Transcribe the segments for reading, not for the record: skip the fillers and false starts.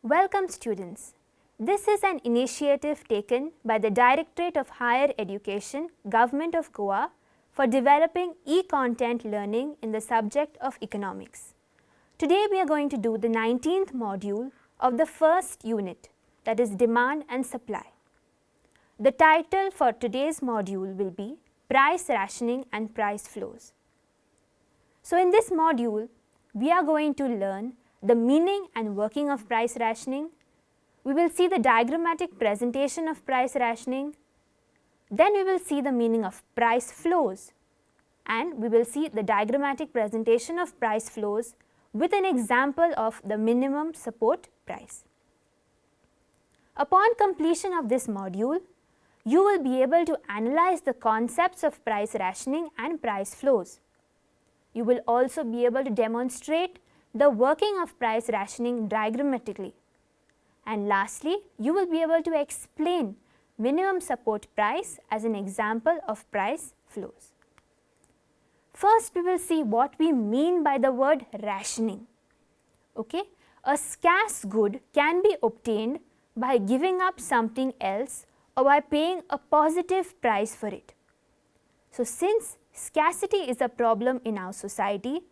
Welcome students. This is an initiative taken by the Directorate of Higher Education, Government of Goa for developing e-content learning in the subject of economics. Today we are going to do the 19th module of the first unit, that is demand and supply. The title for today's module will be Price Rationing and Price Flows. So in this module, we are going to learn the meaning and working of price rationing. We will see the diagrammatic presentation of price rationing. Then we will see the meaning of price flows, and we will see the diagrammatic presentation of price flows with an example of the minimum support price. Upon completion of this module, you will be able to analyze the concepts of price rationing and price flows. You will also be able to demonstrate the working of price rationing diagrammatically. And lastly, you will be able to explain minimum support price as an example of price flows. First, we will see what we mean by the word rationing. Okay? A scarce good can be obtained by giving up something else or by paying a positive price for it. So, since scarcity is a problem in our society,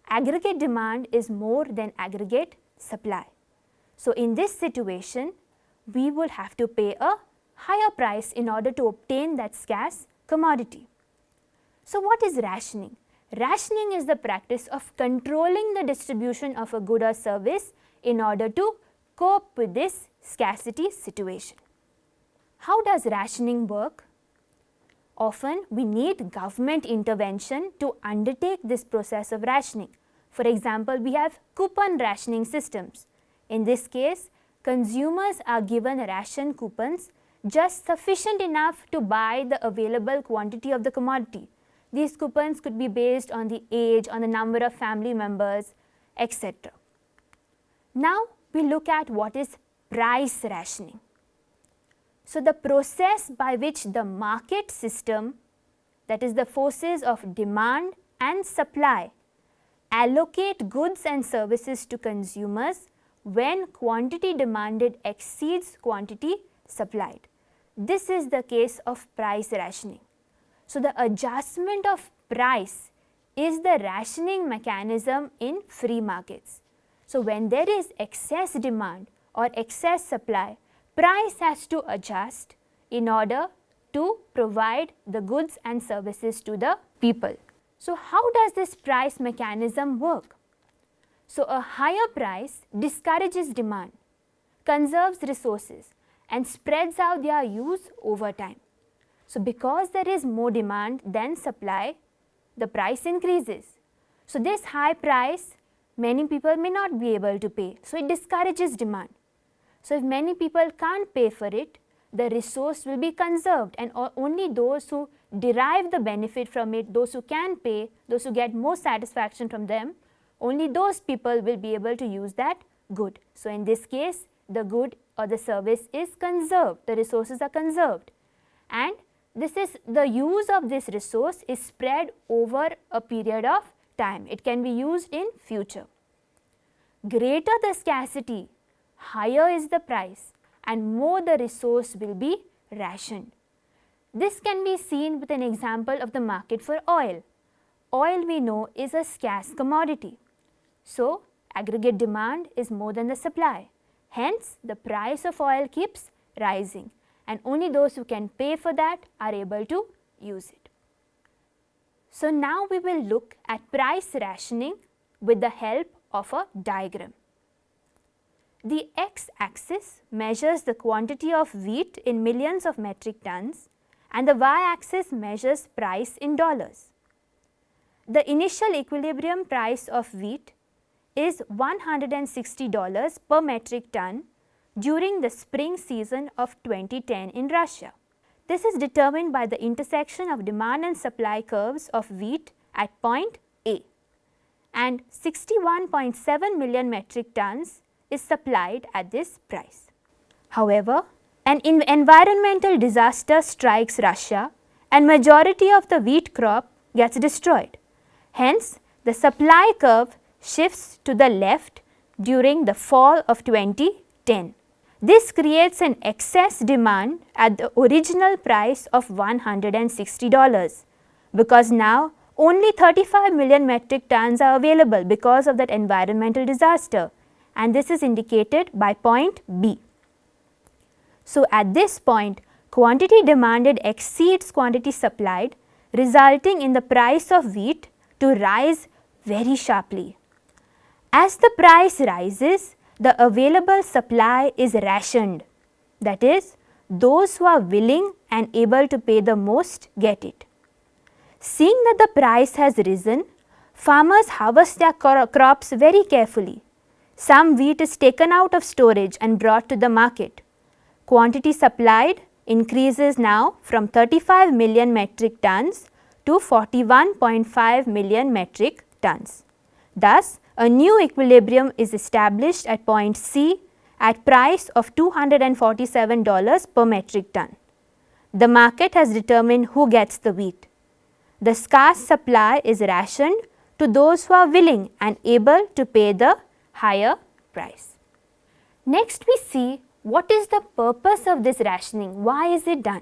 aggregate demand is more than aggregate supply. So, in this situation, we will have to pay a higher price in order to obtain that scarce commodity. So, what is rationing? Rationing is the practice of controlling the distribution of a good or service in order to cope with this scarcity situation. How does rationing work? Often we need government intervention to undertake this process of rationing. For example, we have coupon rationing systems. In this case, consumers are given ration coupons just sufficient enough to buy the available quantity of the commodity. These coupons could be based on the age, on the number of family members, etc. Now we look at what is price rationing. So, the process by which the market system, that is the forces of demand and supply, allocate goods and services to consumers when quantity demanded exceeds quantity supplied. This is the case of price rationing. So, the adjustment of price is the rationing mechanism in free markets. So, when there is excess demand or excess supply, price has to adjust in order to provide the goods and services to the people. So, how does this price mechanism work? So, a higher price discourages demand, conserves resources and spreads out their use over time. So, because there is more demand than supply, the price increases. So, this high price many people may not be able to pay. So, it discourages demand. So, if many people can't pay for it, the resource will be conserved and only those who derive the benefit from it, those who can pay, those who get more satisfaction from them, only those people will be able to use that good. So, in this case, the good or the service is conserved, the resources are conserved, and this is the use of this resource is spread over a period of time. It can be used in future. Greater the scarcity, higher is the price and more the resource will be rationed. This can be seen with an example of the market for oil. Oil we know is a scarce commodity. So, aggregate demand is more than the supply. Hence, the price of oil keeps rising and only those who can pay for that are able to use it. So, now we will look at price rationing with the help of a diagram. The x-axis measures the quantity of wheat in millions of metric tons and the y-axis measures price in dollars. The initial equilibrium price of wheat is $160 per metric ton during the spring season of 2010 in Russia. This is determined by the intersection of demand and supply curves of wheat at point A, and 61.7 million metric tons is supplied at this price. However, an environmental disaster strikes Russia and majority of the wheat crop gets destroyed. Hence, the supply curve shifts to the left during the fall of 2010. 10. This creates an excess demand at the original price of $160 because now only 35 million metric tons are available because of that environmental disaster, and this is indicated by point B. So, at this point, quantity demanded exceeds quantity supplied, resulting in the price of wheat to rise very sharply. As the price rises, the available supply is rationed. That is, those who are willing and able to pay the most get it. Seeing that the price has risen, farmers harvest their crops very carefully. Some wheat is taken out of storage and brought to the market. Quantity supplied increases now from 35 million metric tons to 41.5 million metric tons. Thus, a new equilibrium is established at point C at price of $247 per metric ton. The market has determined who gets the wheat. The scarce supply is rationed to those who are willing and able to pay the higher price. Next, we see what is the purpose of this rationing, why is it done.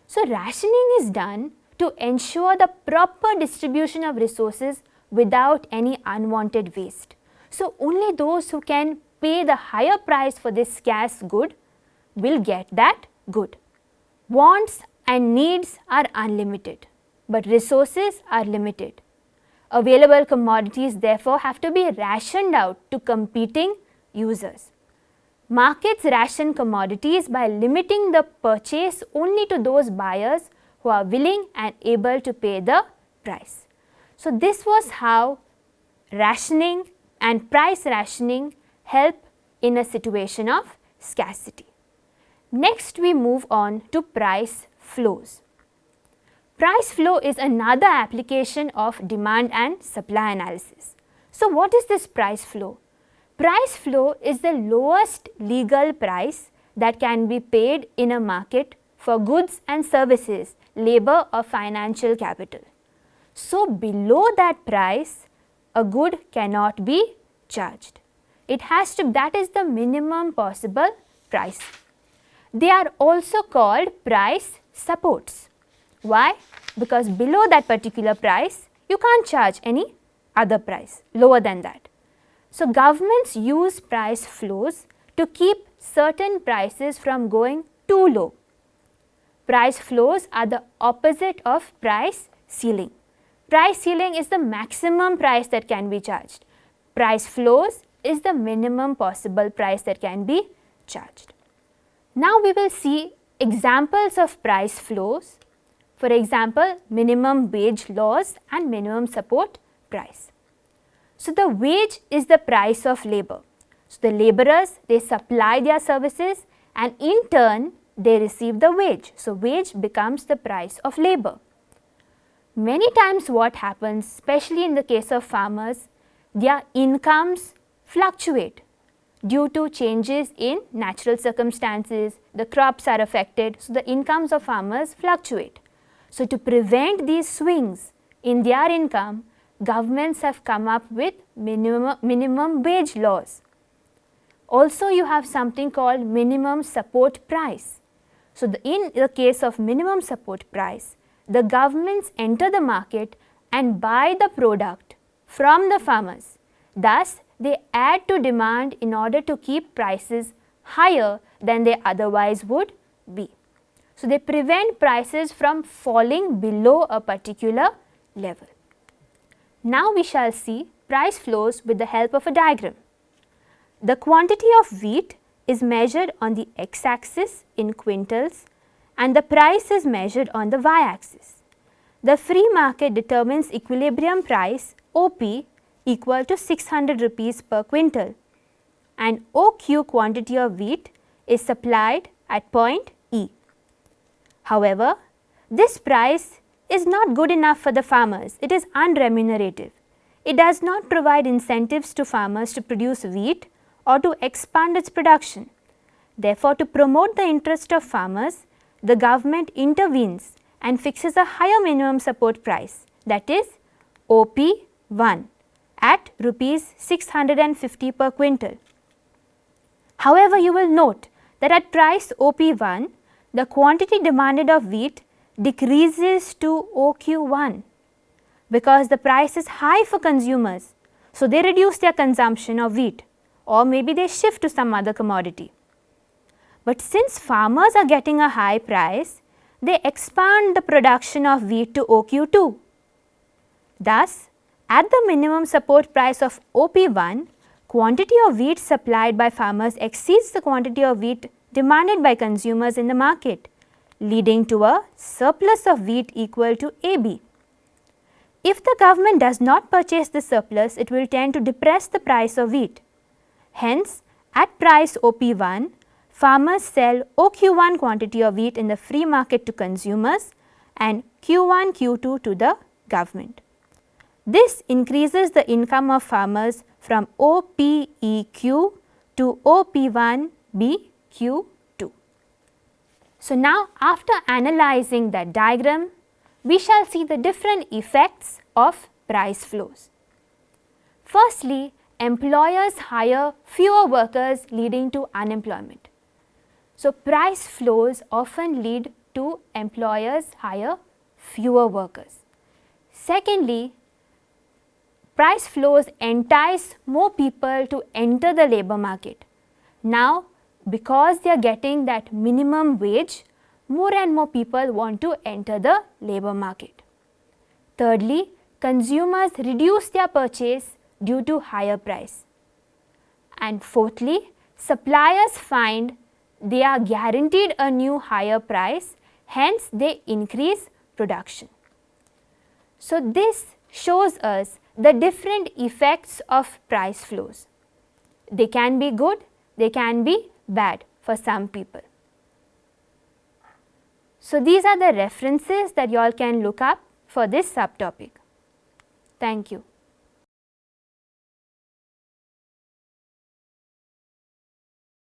So, rationing is done to ensure the proper distribution of resources without any unwanted waste. So, only those who can pay the higher price for this scarce good will get that good. Wants and needs are unlimited, but resources are limited. Available commodities therefore have to be rationed out to competing users. Markets ration commodities by limiting the purchase only to those buyers who are willing and able to pay the price. So, this was how rationing and price rationing help in a situation of scarcity. Next, we move on to price flows. Price flow is another application of demand and supply analysis. So, what is this price flow? Price flow is the lowest legal price that can be paid in a market for goods and services, labor or financial capital. So, below that price, a good cannot be charged. It has to, that is the minimum possible price. They are also called price supports. Why? Because below that particular price, you can't charge any other price lower than that. So, governments use price flows to keep certain prices from going too low. Price flows are the opposite of price ceiling. Price ceiling is the maximum price that can be charged. Price flows is the minimum possible price that can be charged. Now, we will see examples of price flows. For example, minimum wage laws and minimum support price. So, the wage is the price of labor. So, the laborers, they supply their services and in turn they receive the wage. So, wage becomes the price of labor. Many times what happens, especially in the case of farmers, their incomes fluctuate due to changes in natural circumstances, the crops are affected, so the incomes of farmers fluctuate. So, to prevent these swings in their income, governments have come up with minimum wage laws. Also, you have something called minimum support price. So, in the case of minimum support price, the governments enter the market and buy the product from the farmers. Thus, they add to demand in order to keep prices higher than they otherwise would be. So, they prevent prices from falling below a particular level. Now, we shall see price flows with the help of a diagram. The quantity of wheat is measured on the x-axis in quintals and the price is measured on the y-axis. The free market determines equilibrium price OP equal to 600 rupees per quintal and OQ quantity of wheat is supplied at point E. However, this price is not good enough for the farmers. It is unremunerative. It does not provide incentives to farmers to produce wheat or to expand its production. Therefore, to promote the interest of farmers, the government intervenes and fixes a higher minimum support price, that is OP1 at rupees 650 per quintal. However, you will note that at price OP1, the quantity demanded of wheat decreases to OQ1 because the price is high for consumers. So, they reduce their consumption of wheat, or maybe they shift to some other commodity. But since farmers are getting a high price, they expand the production of wheat to OQ2. Thus, at the minimum support price of OP1, quantity of wheat supplied by farmers exceeds the quantity of wheat demanded by consumers in the market, leading to a surplus of wheat equal to AB. If the government does not purchase the surplus, it will tend to depress the price of wheat. Hence, at price OP1, farmers sell OQ1 quantity of wheat in the free market to consumers and Q1, Q2 to the government. This increases the income of farmers from OPEQ to OP1BQ2. So, now after analyzing that diagram, we shall see the different effects of price flows. Firstly, employers hire fewer workers, leading to unemployment. So, price flows often lead to employers hire fewer workers. Secondly, price flows entice more people to enter the labor market. Now, because they are getting that minimum wage, more and more people want to enter the labor market. Thirdly, consumers reduce their purchase due to higher price. And fourthly, suppliers find they are guaranteed a new higher price, hence they increase production. So, this shows us the different effects of price flows. They can be good, they can be bad for some people. So, these are the references that you all can look up for this subtopic. Thank you.